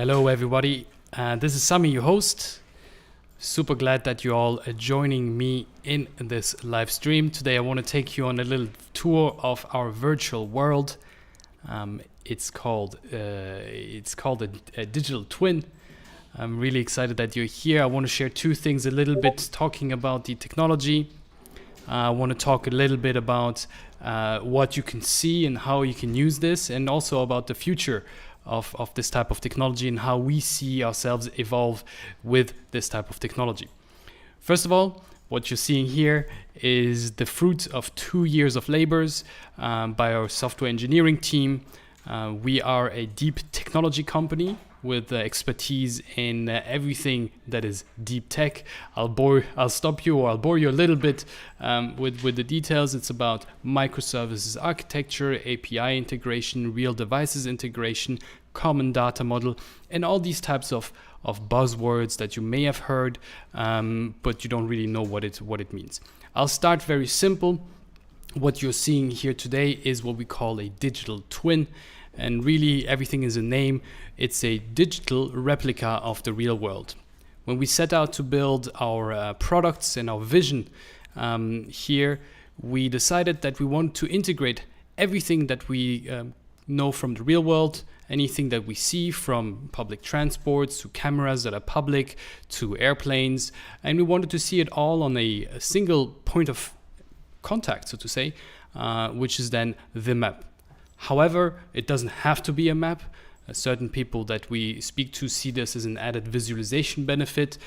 Hello everybody, this is Sami, your host. Super glad that you're all joining me in this live stream. Today I want to take you on a little tour of our virtual world. It's called a digital twin. I'm really excited that you're here. I want to share two things, a little bit talking about the technology. I want to talk a little bit about what you can see and how you can use this, and also about the future of this type of technology and how we see ourselves evolve with this type of technology. First of all, what you're seeing here is the fruit of 2 years of labors by our software engineering team. We are a deep technology company with expertise in everything that is deep tech. I'll bore you a little bit with the details. It's about microservices architecture, API integration, real devices integration, common data model, and all these types of buzzwords that you may have heard, but you don't really know what it means. I'll start very simple. What you're seeing here today is what we call a digital twin. And really everything is a name. It's a digital replica of the real world. When we set out to build our products and our vision here, we decided that we want to integrate everything that we know from the real world, anything that we see, from public transports to cameras that are public to airplanes, and we wanted to see it all on a single point of contact, so to say, which is then the map. However, it doesn't have to be a map. Certain people that we speak to see this as an added visualization benefit.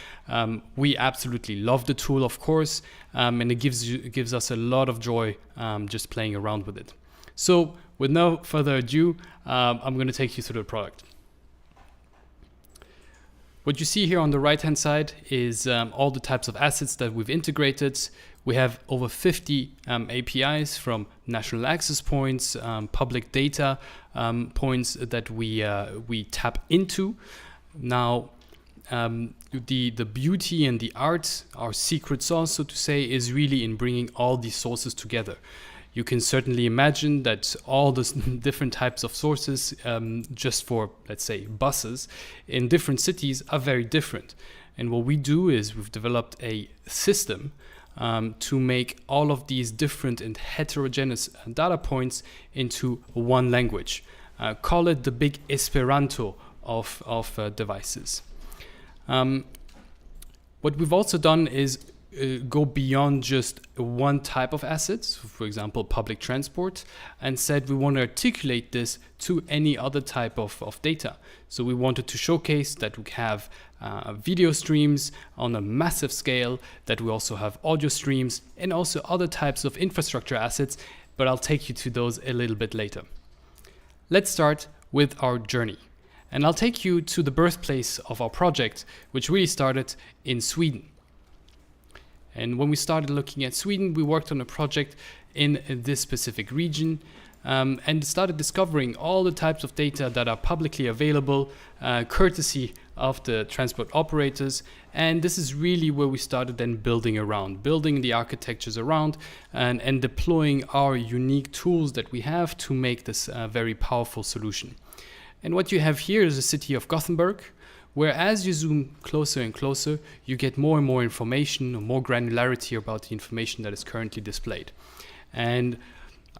We absolutely love the tool, of course, and it gives us a lot of joy just playing around with it. So, with no further ado, I'm going to take you through the product. What you see here on the right-hand side is all the types of assets that we've integrated. We have over 50 APIs, from national access points, public data points that we tap into. Now, the beauty and the art, our secret sauce, so to say, is really in bringing all these sources together. You can certainly imagine that all the different types of sources, just for, let's say, buses in different cities, are very different. And what we do is we've developed a system to make all of these different and heterogeneous data points into one language. Call it the big Esperanto of devices. What we've also done is go beyond just one type of assets, for example, public transport, and said we want to articulate this to any other type of data. So we wanted to showcase that we have video streams on a massive scale, that we also have audio streams, and also other types of infrastructure assets, but I'll take you to those a little bit later. Let's start with our journey. And I'll take you to the birthplace of our project, which really started in Sweden. And when we started looking at Sweden, we worked on a project in this specific region and started discovering all the types of data that are publicly available, courtesy of the transport operators. And this is really where we started then building the architectures around and deploying our unique tools that we have to make this a very powerful solution. And what you have here is the city of Gothenburg, where as you zoom closer and closer, you get more and more information, or more granularity about the information that is currently displayed. And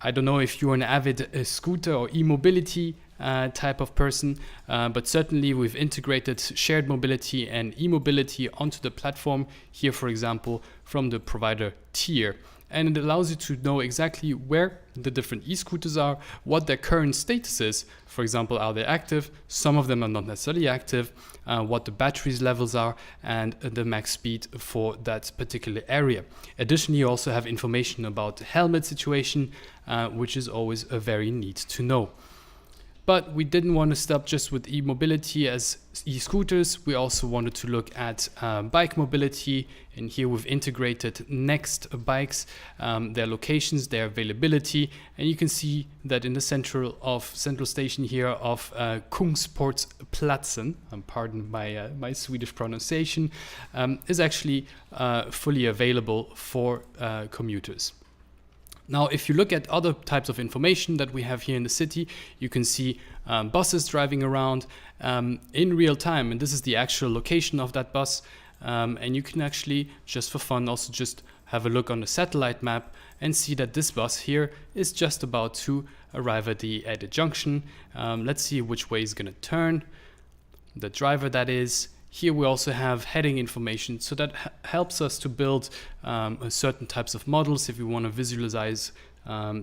I don't know if you're an avid scooter or e-mobility type of person, but certainly we've integrated shared mobility and e-mobility onto the platform here, for example, from the provider tier. And it allows you to know exactly where the different e-scooters are, what their current status is. For example, are they active? Some of them are not necessarily active, what the batteries levels are, and the max speed for that particular area. Additionally, you also have information about the helmet situation, which is always very neat to know. But we didn't want to stop just with e-mobility as e-scooters. We also wanted to look at bike mobility, and here we've integrated Next bikes, their locations, their availability, and you can see that in the central station here of Kungsportsplatsen, pardon my Swedish pronunciation, is actually fully available for commuters. Now, if you look at other types of information that we have here in the city, you can see buses driving around in real time. And this is the actual location of that bus. And you can actually, just for fun, also just have a look on the satellite map and see that this bus here is just about to arrive at the junction. Let's see which way it's going to turn. The driver, that is. Here we also have heading information, so that helps us to build certain types of models if we want to visualize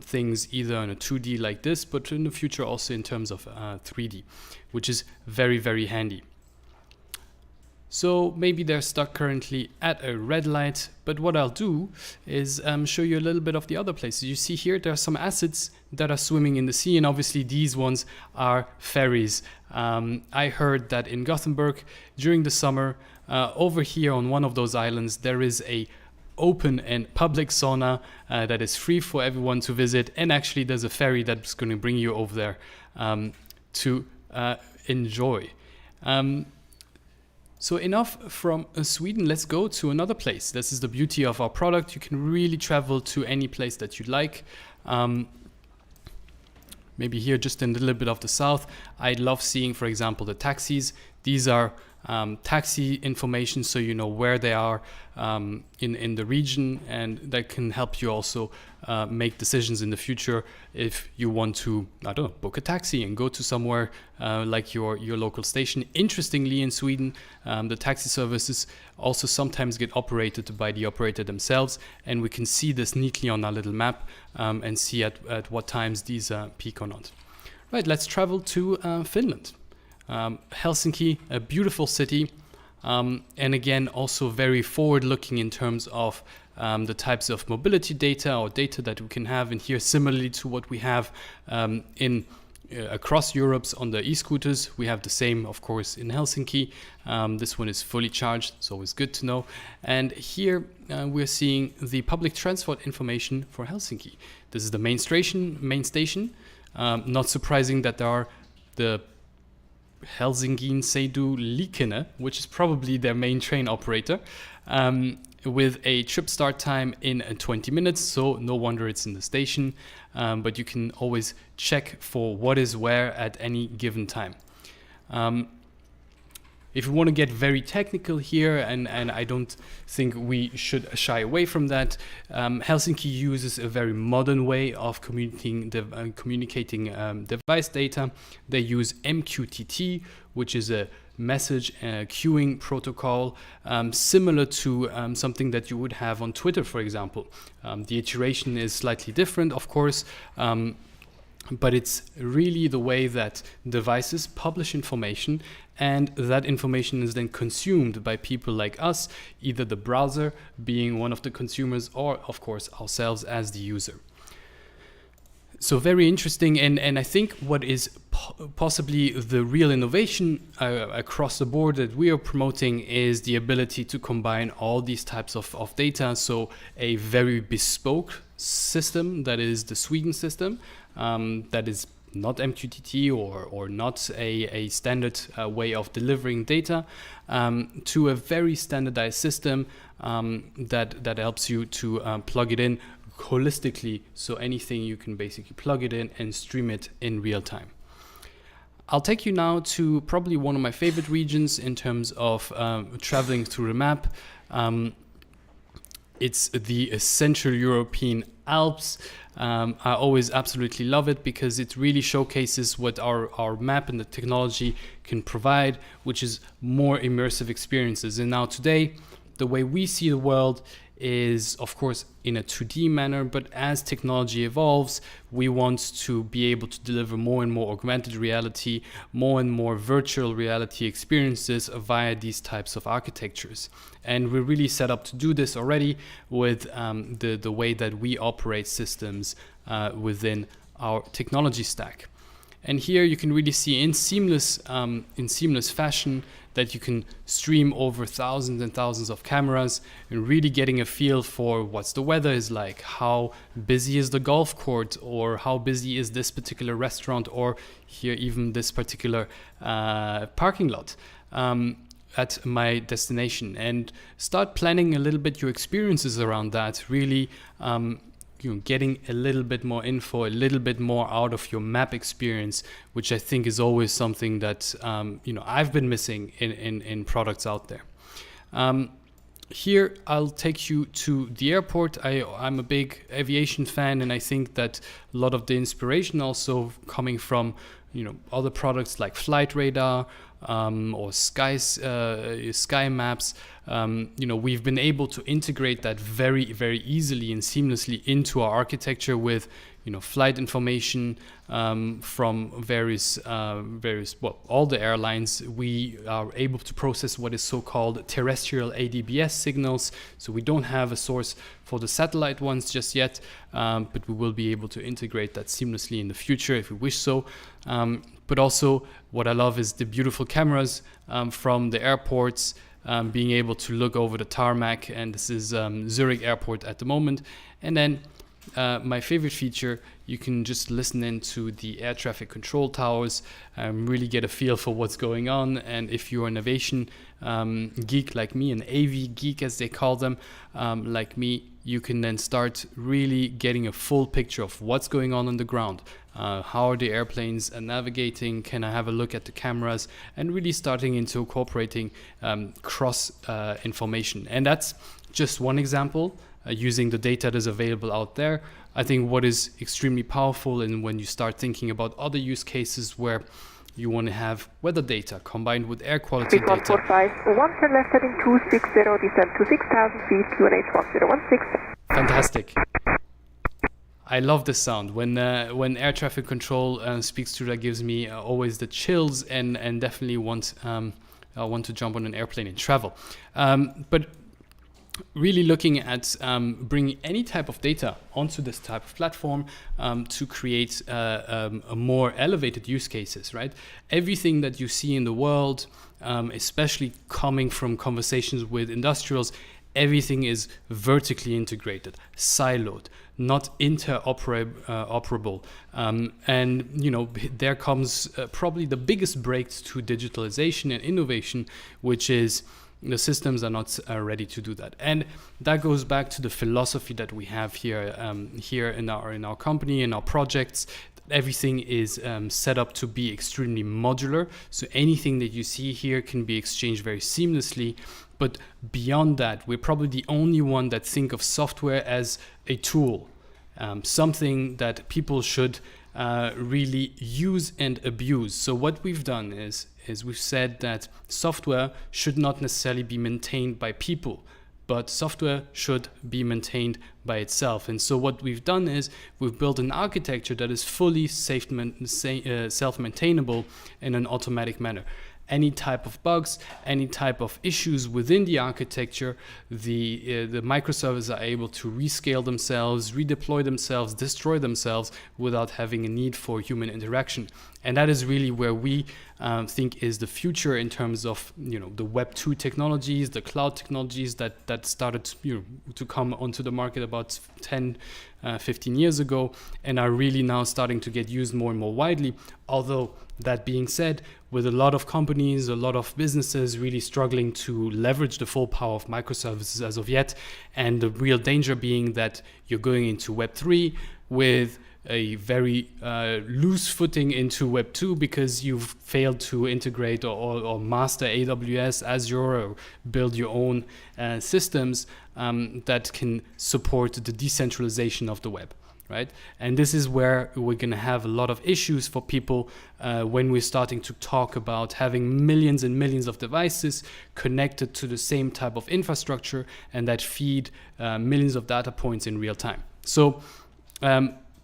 things either in a 2D like this, but in the future also in terms of 3D, which is very, very handy. So maybe they're stuck currently at a red light, but what I'll do is show you a little bit of the other places. You see here, there are some assets that are swimming in the sea, and obviously these ones are ferries. I heard that in Gothenburg during the summer, over here on one of those islands, there is a open and public sauna that is free for everyone to visit, and actually there's a ferry that's going to bring you over there to enjoy. So enough from Sweden, let's go to another place. This is the beauty of our product. You can really travel to any place that you like. Maybe here just in a little bit of the south, I love seeing, for example, the taxis. These are taxi information, so you know where they are in the region, and that can help you also make decisions in the future if you want to, I don't know, book a taxi and go to somewhere like your local station. Interestingly, in Sweden, the taxi services also sometimes get operated by the operator themselves, and we can see this neatly on our little map and see at what times these peak or not. Right, let's travel to Finland. Helsinki, a beautiful city, and again also very forward-looking in terms of the types of mobility data or data that we can have. And here, similarly to what we have across Europe on the e-scooters, we have the same, of course, in Helsinki. This one is fully charged, it's always good to know. And here we're seeing the public transport information for Helsinki. This is the main station. Not surprising that there are the Helsingin Seidu Liikenne, which is probably their main train operator, with a trip start time in 20 minutes, so no wonder it's in the station, but you can always check for what is where at any given time. If you want to get very technical here, and I don't think we should shy away from that, Helsinki uses a very modern way of communicating device data. They use MQTT, which is a message queuing protocol, similar to something that you would have on Twitter, for example. The iteration is slightly different, of course, but it's really the way that devices publish information, and that information is then consumed by people like us, either the browser being one of the consumers, or of course ourselves as the user. So very interesting, and I think what is possibly the real innovation across the board that we are promoting is the ability to combine all these types of data. So a very bespoke system, that is the Sweden system, that is not MQTT or not a standard way of delivering data, to a very standardized system that helps you to plug it in holistically, so anything you can basically plug it in and stream it in real time. I'll take you now to probably one of my favorite regions in terms of traveling through the map. It's the Central European Alps. I always absolutely love it because it really showcases what our map and the technology can provide, which is more immersive experiences. And now today, the way we see the world is, of course, in a 2D manner, but as technology evolves, we want to be able to deliver more and more augmented reality, more and more virtual reality experiences via these types of architectures. And we're really set up to do this already with the way that we operate systems within our technology stack. And here you can really see in seamless fashion that you can stream over thousands and thousands of cameras and really getting a feel for what's the weather is like, how busy is the golf court, or how busy is this particular restaurant, or here even this particular parking lot at my destination, and start planning a little bit your experiences around that, really getting a little bit more info, a little bit more out of your map experience, which I think is always something that I've been missing in products out there. Here I'll take you to the airport. I'm a big aviation fan, and I think that a lot of the inspiration also coming from other products like Flight Radar or sky maps. We've been able to integrate that very, very easily and seamlessly into our architecture with flight information from various all the airlines. We are able to process what is so-called terrestrial ADBS signals. So we don't have a source for the satellite ones just yet, but we will be able to integrate that seamlessly in the future if we wish so. But also what I love is the beautiful cameras from the airports, being able to look over the tarmac, and this is Zurich Airport at the moment. And then my favorite feature, you can just listen into the air traffic control towers, really get a feel for what's going on. And if you're an aviation geek like me, an AV geek as they call them, like me, you can then start really getting a full picture of what's going on the ground. How are the airplanes navigating? Can I have a look at the cameras? And really starting into incorporating cross information. And that's just one example. Using the data that is available out there. I think what is extremely powerful, and when you start thinking about other use cases where you want to have weather data combined with air quality data. 145, 1 turn left heading 260, descend to 6,000 feet, QNH 1016. Fantastic. I love this sound. When air traffic control speaks through, that gives me always the chills and definitely want to jump on an airplane and travel. But really looking at bringing any type of data onto this type of platform to create a more elevated use cases, right? Everything that you see in the world, especially coming from conversations with industrials, everything is vertically integrated, siloed, not interoperable. And there comes probably the biggest break to digitalization and innovation, which is the systems are not ready to do that. And that goes back to the philosophy that we have here in our company, in our projects. Everything is set up to be extremely modular. So anything that you see here can be exchanged very seamlessly. But beyond that, we're probably the only one that think of software as a tool, something that people should really use and abuse. So what we've done is we've said that software should not necessarily be maintained by people, but software should be maintained by itself. And so what we've done is we've built an architecture that is fully self-maintainable in an automatic manner. Any type of bugs, any type of issues within the architecture, the microservices are able to rescale themselves, redeploy themselves, destroy themselves without having a need for human interaction. And that is really where we think is the future in terms of the Web 2 technologies, the cloud technologies that started to come onto the market about 10, 15 years ago, and are really now starting to get used more and more widely. Although that being said, with a lot of companies, a lot of businesses really struggling to leverage the full power of microservices as of yet, and the real danger being that you're going into Web 3 with a very loose footing into Web 2 because you've failed to integrate or master AWS, Azure, or build your own systems that can support the decentralization of the web, right? And this is where we're going to have a lot of issues for people when we're starting to talk about having millions and millions of devices connected to the same type of infrastructure and that feed millions of data points in real time. So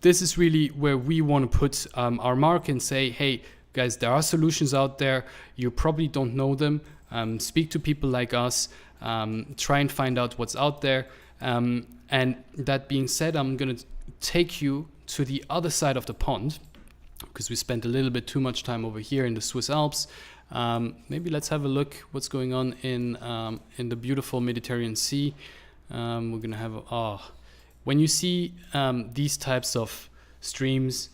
this is really where we want to put our mark and say, hey, guys, there are solutions out there. You probably don't know them. Speak to people like us. Try and find out what's out there. And that being said, I'm going to take you to the other side of the pond because we spent a little bit too much time over here in the Swiss Alps. Maybe let's have a look what's going on in the beautiful Mediterranean Sea. We're going to have when you see these types of streams,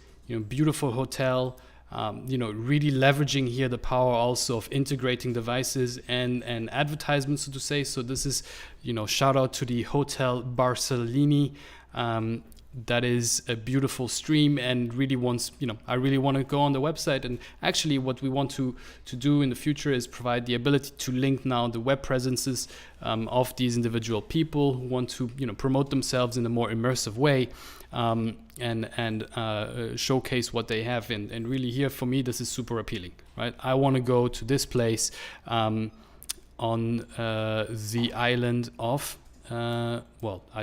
beautiful hotel, really leveraging here the power also of integrating devices and advertisements, so to say. So this is, shout out to the Hotel Barcellini. that is a beautiful stream and really wants, I really want to go on the website. And actually what we want to do in the future is provide the ability to link now the web presences of these individual people who want to, promote themselves in a more immersive way, and showcase what they have. And really here for me, this is super appealing, right? I want to go to this place on the island of, I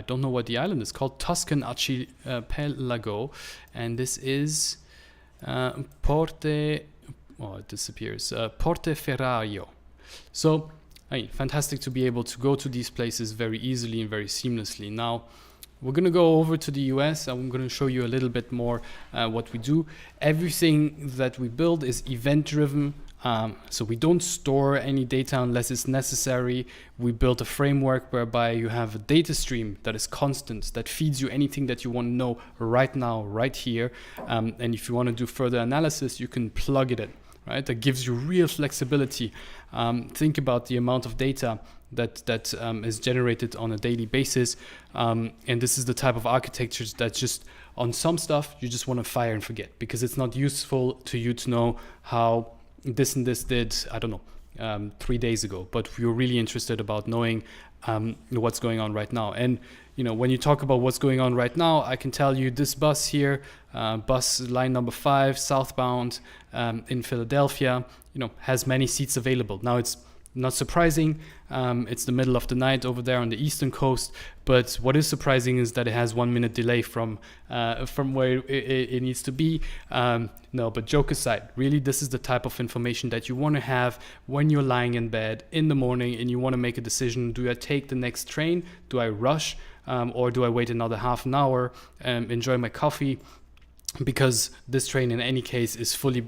don't know what the island is called, Tuscan Archipelago, and this is Porte Ferraio. So, fantastic to be able to go to these places very easily and very seamlessly. Now, we're going to go over to the US. I'm going to show you a little bit more what we do. Everything that we build is event-driven. So we don't store any data unless it's necessary. We built a framework whereby you have a data stream that is constant, that feeds you anything that you want to know right now, right here. And if you want to do further analysis, you can plug it in, right? That gives you real flexibility. Think about the amount of data that is generated on a daily basis. And this is the type of architectures that just, on some stuff, you just want to fire and forget, because it's not useful to you to know how this and this did, 3 days ago, but we're really interested about knowing what's going on right now. And when you talk about what's going on right now, I can tell you this bus here, bus line number 5, southbound in Philadelphia, has many seats available. Now it's not surprising. It's the middle of the night over there on the eastern coast. But what is surprising is that it has 1 minute delay from where it needs to be. No, but joke aside, really, this is the type of information that you want to have when you're lying in bed in the morning and you want to make a decision. Do I take the next train? Do I rush? Or do I wait another half an hour, enjoy my coffee? Because this train in any case is fully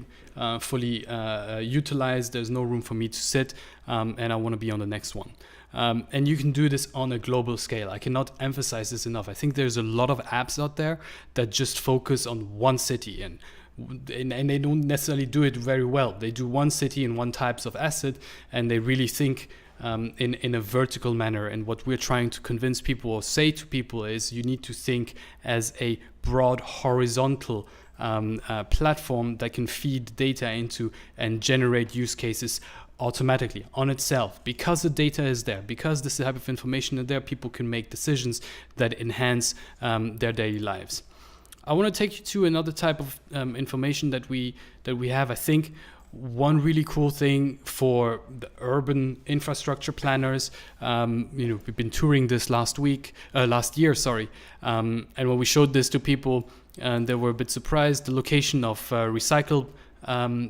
utilized. There's no room for me to sit, and I want to be on the next one. And you can do this on a global scale. I cannot emphasize this enough. I think there's a lot of apps out there that just focus on one city, and they don't necessarily do it very well. They do one city and one types of asset, and they really think in a vertical manner. And what we're trying to convince people or say to people is you need to think as a broad horizontal platform that can feed data into and generate use cases automatically on itself. Because the data is there, because this type of information is there, people can make decisions that enhance their daily lives. I want to take you to another type of information that we have. I think one really cool thing for the urban infrastructure planners, we've been touring this last year, and when we showed this to people, they were a bit surprised. The location of recycled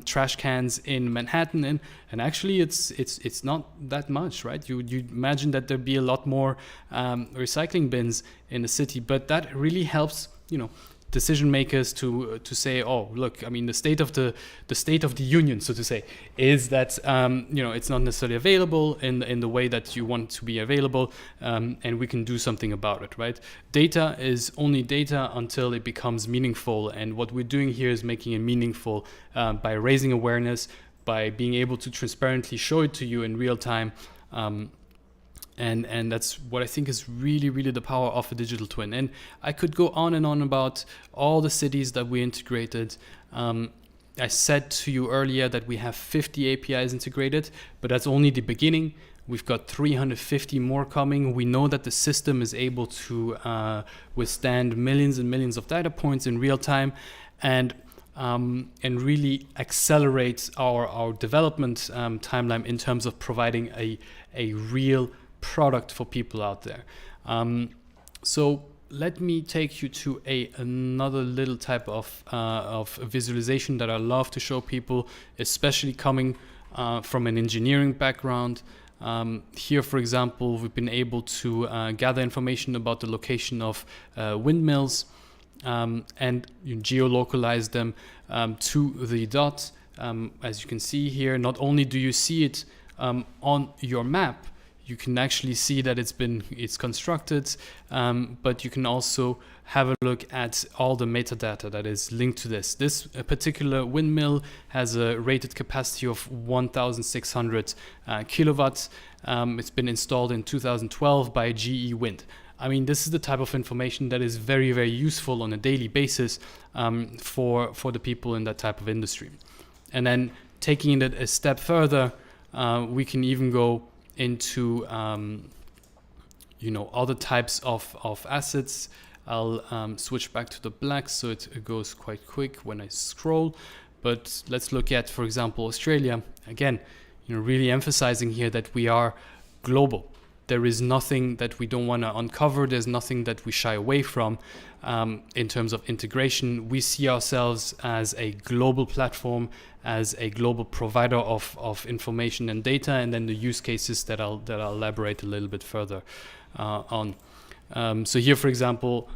trash cans in Manhattan, and actually it's not that much, right? You imagine that there'd be a lot more recycling bins in the city, but that really helps, decision makers to say, oh, look, the state of the union, so to say, is that it's not necessarily available in the way that you want it to be available, and we can do something about it, right? Data is only data until it becomes meaningful, and what we're doing here is making it meaningful by raising awareness, by being able to transparently show it to you in real time. And that's what I think is really, really the power of a digital twin. And I could go on and on about all the cities that we integrated. I said to you earlier that we have 50 APIs integrated, but that's only the beginning. We've got 350 more coming. We know that the system is able to withstand millions and millions of data points in real time, and really accelerate our development timeline in terms of providing a real product for people out there. So let me take you to another little type of visualization that I love to show people, especially coming from an engineering background. Here, for example, we've been able to gather information about the location of windmills and geolocalize them to the dot. As you can see here, not only do you see it on your map, you can actually see that it's constructed, but you can also have a look at all the metadata that is linked to this. This particular windmill has a rated capacity of 1,600 kilowatts. It's been installed in 2012 by GE Wind. I mean, this is the type of information that is very, very useful on a daily basis for the people in that type of industry. And then taking it a step further, we can even go into other types of assets. I'll switch back to the black so it goes quite quick when I scroll. But let's look at, for example, Australia. Again, really emphasizing here that we are global. There is nothing that we don't want to uncover. There's nothing that we shy away from in terms of integration. We see ourselves as a global platform, as a global provider of information and data, and then the use cases that I'll elaborate a little bit further on. So here, for example,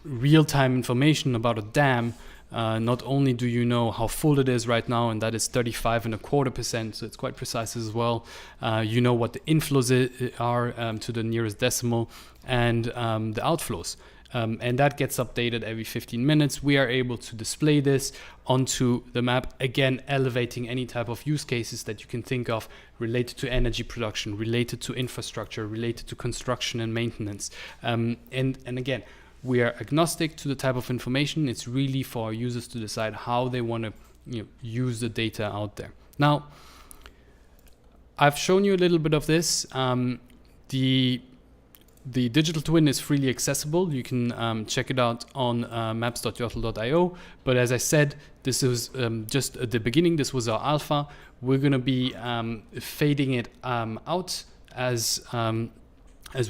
real-time information about a dam. Not only do you know how full it is right now, and that is 35.25%, so it's quite precise as well. You know what the inflows are to the nearest decimal, and the outflows. And that gets updated every 15 minutes. We are able to display this onto the map, again, elevating any type of use cases that you can think of related to energy production, related to infrastructure, related to construction and maintenance. And again, we are agnostic to the type of information. It's really for our users to decide how they want to use the data out there. Now, I've shown you a little bit of this. The digital twin is freely accessible. You can check it out on maps.yotl.io. But as I said, this is just at the beginning. This was our alpha. We're going to be fading it out as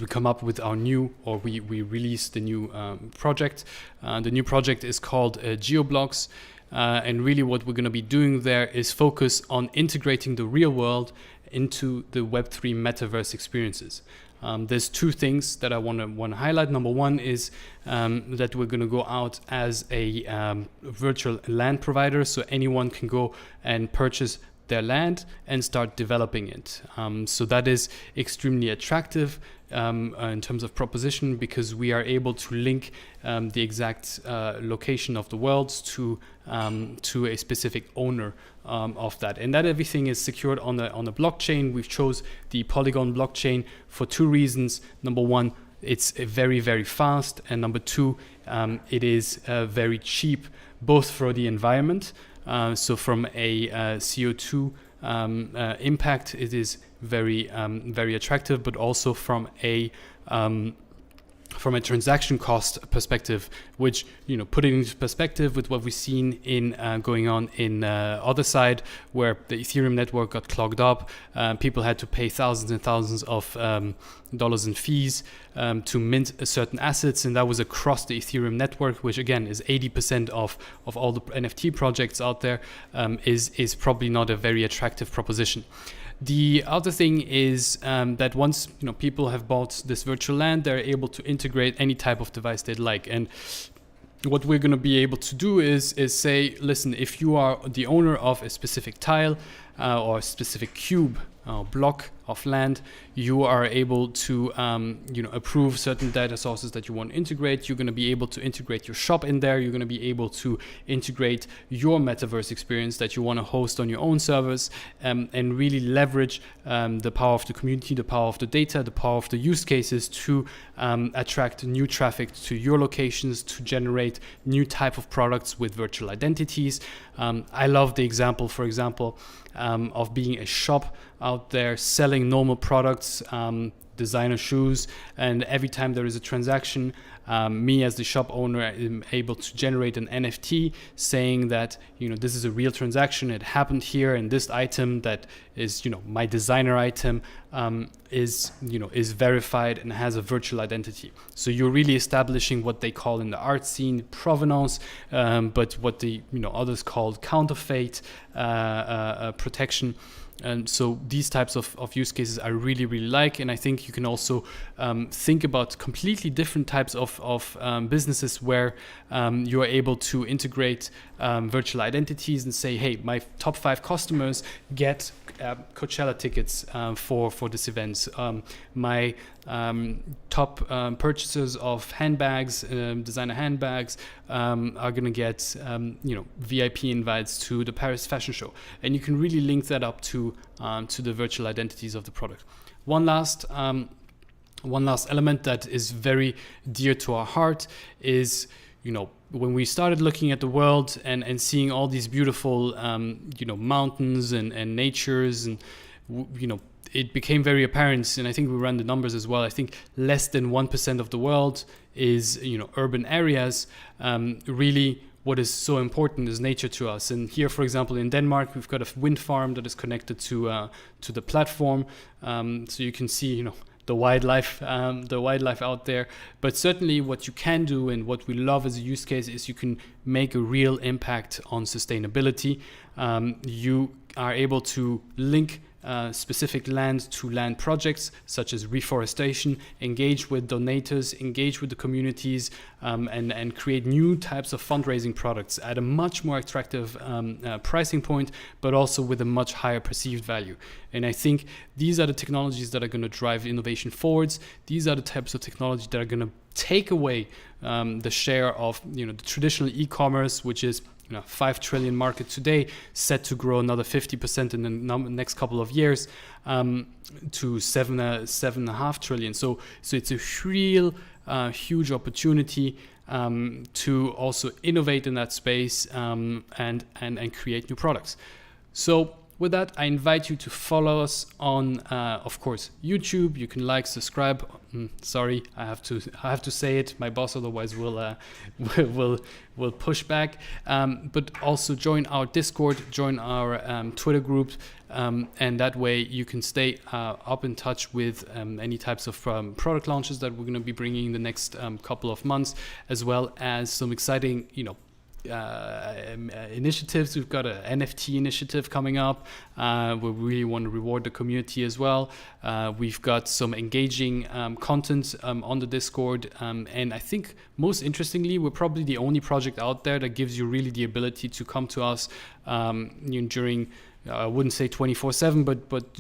we come up with our new, or we release the new project. The new project is called GeoBlocks. And really what we're going to be doing there is focus on integrating the real world into the Web3 metaverse experiences. There's two things that I want to highlight. Number one is that we're going to go out as a virtual land provider, so anyone can go and purchase their land and start developing it. So that is extremely attractive in terms of proposition, because we are able to link the exact location of the worlds to a specific owner of that, and that everything is secured on the blockchain. We've chose the Polygon blockchain for two reasons. Number one, it's very, very fast, and number two, it is very cheap, both for the environment. So from a CO2 impact, it is very, very attractive, but also from a transaction cost perspective, which, put it into perspective with what we've seen in going on in other side, where the Ethereum network got clogged up. People had to pay thousands and thousands of dollars in fees to mint certain assets, and that was across the Ethereum network, which again is 80% of all the NFT projects out there, is probably not a very attractive proposition. The other thing is that once people have bought this virtual land, they're able to integrate any type of device they'd like. And what we're going to be able to do is say, listen, if you are the owner of a specific tile or a specific cube block of land, you are able to approve certain data sources that you want to integrate. You're going to be able to integrate your shop in there. You're going to be able to integrate your metaverse experience that you want to host on your own servers, and really leverage the power of the community, the power of the data, the power of the use cases to attract new traffic to your locations, to generate new type of products with virtual identities. I love the example, for example, of being a shop out there selling normal products, designer shoes, and every time there is a transaction, me as the shop owner am able to generate an NFT saying that this is a real transaction, it happened here, and this item that is my designer item is verified and has a virtual identity. So you're really establishing what they call in the art scene provenance, but what the others called counterfeit protection. And so these types of use cases I really, really like. And I think you can also think about completely different types of businesses where you are able to integrate virtual identities and say, hey, my top 5 customers get Coachella tickets for this event. My top purchasers of handbags, designer handbags, are going to get VIP invites to the Paris Fashion Show, and you can really link that up to the virtual identities of the product. One last One last element that is very dear to our heart is, when we started looking at the world and seeing all these beautiful, mountains and natures, and, it became very apparent, and I think we ran the numbers as well. I think less than 1% of the world is, urban areas. Really, what is so important is nature to us. And here, for example, in Denmark, we've got a wind farm that is connected to the platform, so you can see, the wildlife out there. But certainly, what you can do and what we love as a use case is you can make a real impact on sustainability. You are able to link specific land to land projects such as reforestation, engage with donators, engage with the communities, and create new types of fundraising products at a much more attractive pricing point, but also with a much higher perceived value. And I think these are the technologies that are going to drive innovation forwards. These are the types of technology that are going to take away the share of the traditional e-commerce, which is 5 trillion market today, set to grow another 50% in the next couple of years, to 7.5 trillion. So it's a real huge opportunity to also innovate in that space, and create new products. So with that, I invite you to follow us on, of course, YouTube. You can like, subscribe. Sorry, I have to say it. My boss otherwise will push back. But also join our Discord, join our Twitter group, and that way you can stay up in touch with any types of product launches that we're going to be bringing in the next couple of months, as well as some exciting, initiatives. We've got an NFT initiative coming up where we really want to reward the community as well. We've got some engaging content on the Discord, and I think most interestingly, we're probably the only project out there that gives you really the ability to come to us during, I wouldn't say 24/7, but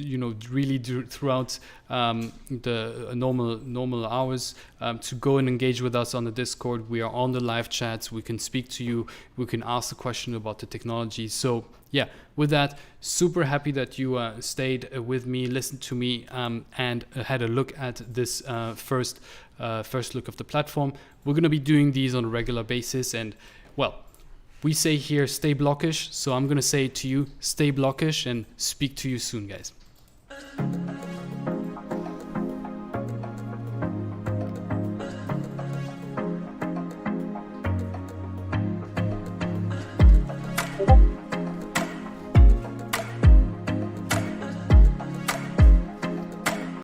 really throughout the normal hours, to go and engage with us on the Discord. We are on the live chats. We can speak to you. We can ask a question about the technology. So yeah, with that, super happy that you stayed with me, listened to me, and had a look at this first look of the platform. We're going to be doing these on a regular basis, and well, we say here, stay blockish. So I'm going to say to you, stay blockish, and speak to you soon, guys.